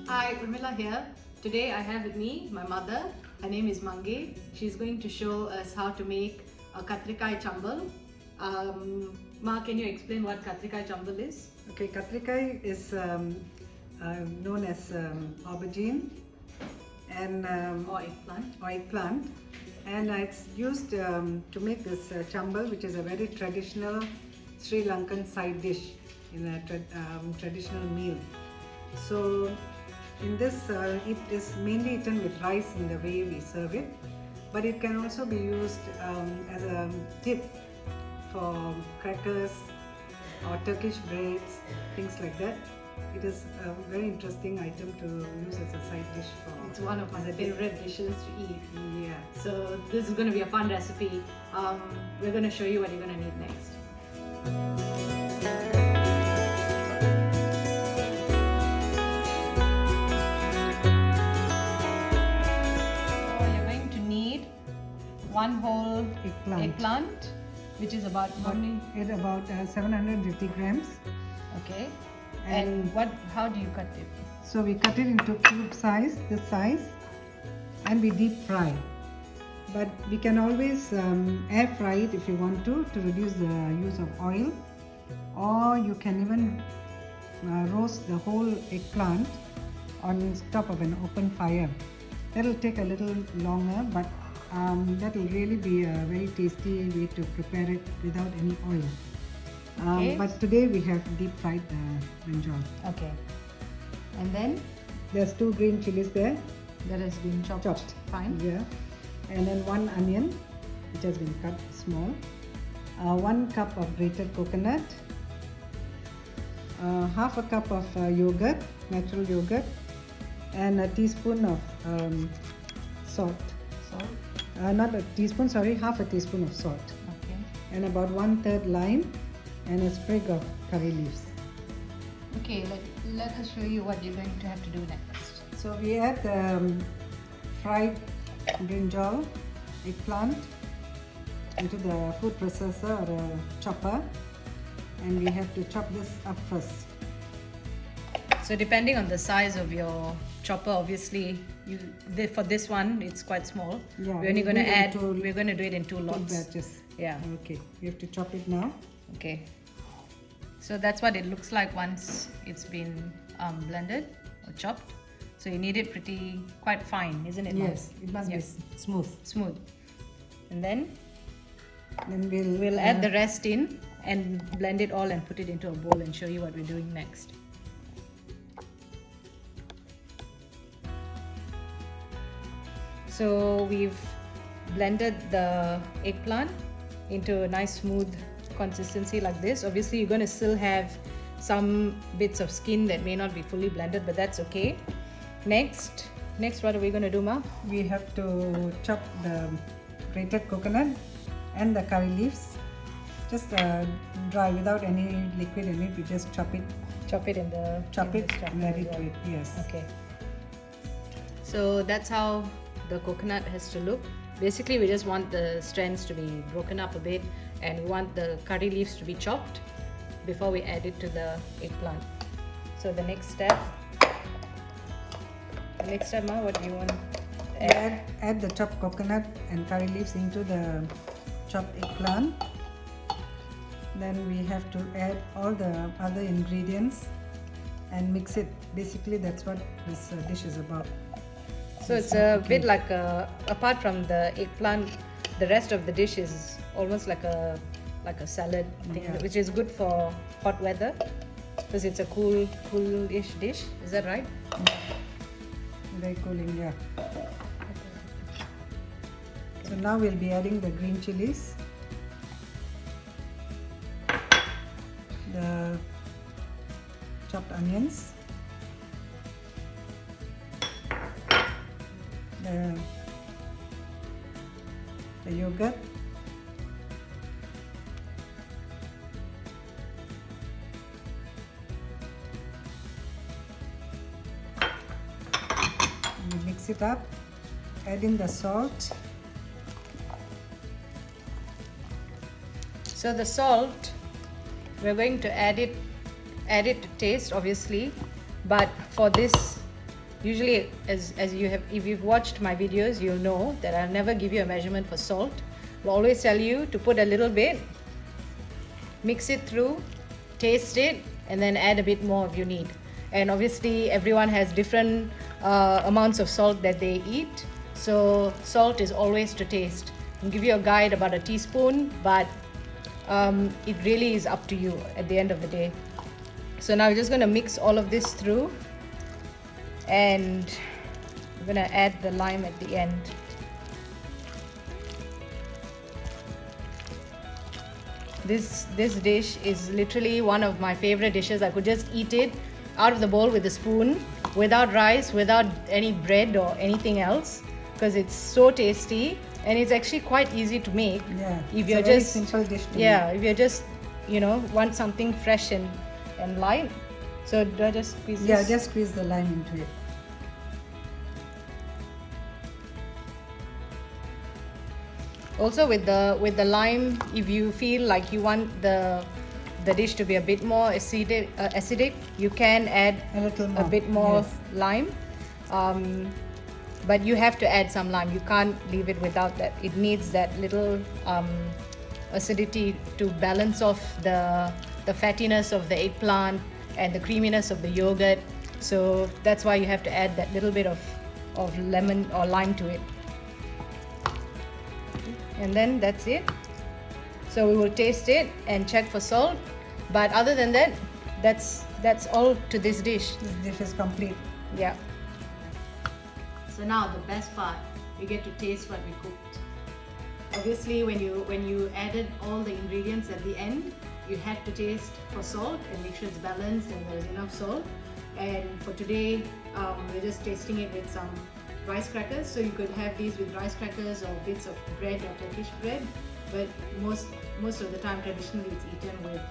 Hi, Urmila here. Today I have with me my mother. Her name is Mange. She's going to show us how to make a katrikai chambal. Ma, can you explain what katrikai chambal is? Okay, katrikai is known as aubergine and Or eggplant. eggplant, and it's used to make this chambal, which is a very traditional Sri Lankan side dish in a traditional meal. So in this, it is mainly eaten with rice in the way we serve it, but it can also be used as a dip for crackers or Turkish breads, things like that. It is a very interesting item to use as a side dish for. It's one of my favorite dishes to eat. Yeah. So this is going to be a fun recipe. We're going to show you what you're going to need next. One whole eggplant, which is about how many? It's about 750 grams. Okay. And how do you cut it? So we cut it into cube size, this size, and we deep fry. But we can always air fry it if you want to reduce the use of oil, or you can even roast the whole eggplant on top of an open fire. That'll take a little longer, but that will really be a very tasty way to prepare it without any oil. Okay. But today we have deep fried brinjal. Okay. And then there's 2 green chilies there that has been chopped. Fine. Yeah. And then 1 onion which has been cut small. 1 cup of grated coconut. Half a cup of yogurt, natural yogurt, and a teaspoon of salt. Not a teaspoon, sorry, half a teaspoon of salt. Okay. And about 1/3 lime and a sprig of curry leaves. Okay, let us show you what you're going to have to do next. So we add the fried brinjal, eggplant into the food processor or a chopper, and we have to chop this up first. So depending on the size of your chopper, obviously for this one it's quite small. Yeah, we're only going to add. We're going to do it in 2 lots. 2 batches. Yeah. Okay. We have to chop it now. Okay. So that's what it looks like once it's been blended or chopped. So you need it quite fine, isn't it? Yes, it must be smooth. Smooth. And then we'll add the rest in and blend it all and put it into a bowl and show you what we're doing next. So we've blended the eggplant into a nice smooth consistency like this. Obviously you're going to still have some bits of skin that may not be fully blended, but that's okay. Next what are we going to do, Ma? We have to chop the grated coconut and the curry leaves. Just dry without any liquid in it. We just chop it and add it to it. Yes. Okay. So that's how the coconut has to look. Basically we just want the strands to be broken up a bit, and we want the curry leaves to be chopped before we add it to the eggplant. So the next step, Ma, what do you want to add? Add the chopped coconut and curry leaves into the chopped eggplant. Then we have to add all the other ingredients and mix it. Basically that's what this dish is about. So it's a bit like apart from the eggplant, the rest of the dish is almost like a salad thing, which is good for hot weather because it's a cool-ish dish. Is that right? Very cooling, yeah. So now we'll be adding the green chilies, the chopped onions, the yogurt, we mix it up, add in the salt. So the salt, we're going to add it to taste, obviously, but for this Usually, as you have, if you've watched my videos, you'll know that I'll never give you a measurement for salt. I'll always tell you to put a little bit, mix it through, taste it, and then add a bit more if you need. And obviously, everyone has different amounts of salt that they eat, so salt is always to taste. I'll give you a guide about a teaspoon, but it really is up to you at the end of the day. So now we're just going to mix all of this through, and I'm going to add the lime at the end. This dish is literally one of my favorite dishes. I could just eat it out of the bowl with a spoon, without rice, without any bread or anything else, because it's so tasty, and it's actually quite easy to make. Yeah, if it's you're a very just simple dish to yeah, if you're just want something fresh and light. So do I just squeeze this? Yeah, just squeeze the lime into it. Also with the lime, if you feel like you want the dish to be a bit more acidic, you can add a bit more yes. lime. But you have to add some lime. You can't leave it without that. It needs that little acidity to balance off the fattiness of the eggplant and the creaminess of the yogurt. So that's why you have to add that little bit of lemon or lime to it. And then that's it. So we will taste it and check for salt. But other than that, that's all to this dish. This dish is complete. Yeah. So now the best part, we get to taste what we cooked. Obviously, when you added all the ingredients at the end, you had to taste for salt and make sure it's balanced and there's enough salt. And for today, we're just tasting it with some rice crackers. So you could have these with rice crackers or bits of bread or Turkish bread, but most of the time traditionally it's eaten with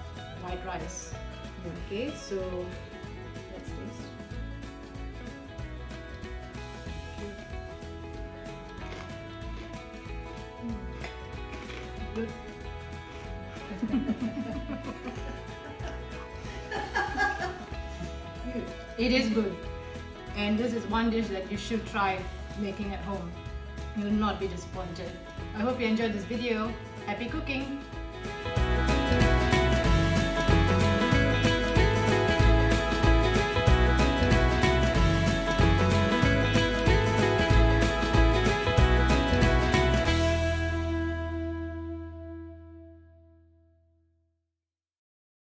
white rice. Okay, so let's taste. Good. It is good, and this is one dish that you should try making at home. You will not be disappointed. I hope you enjoyed this video. Happy cooking!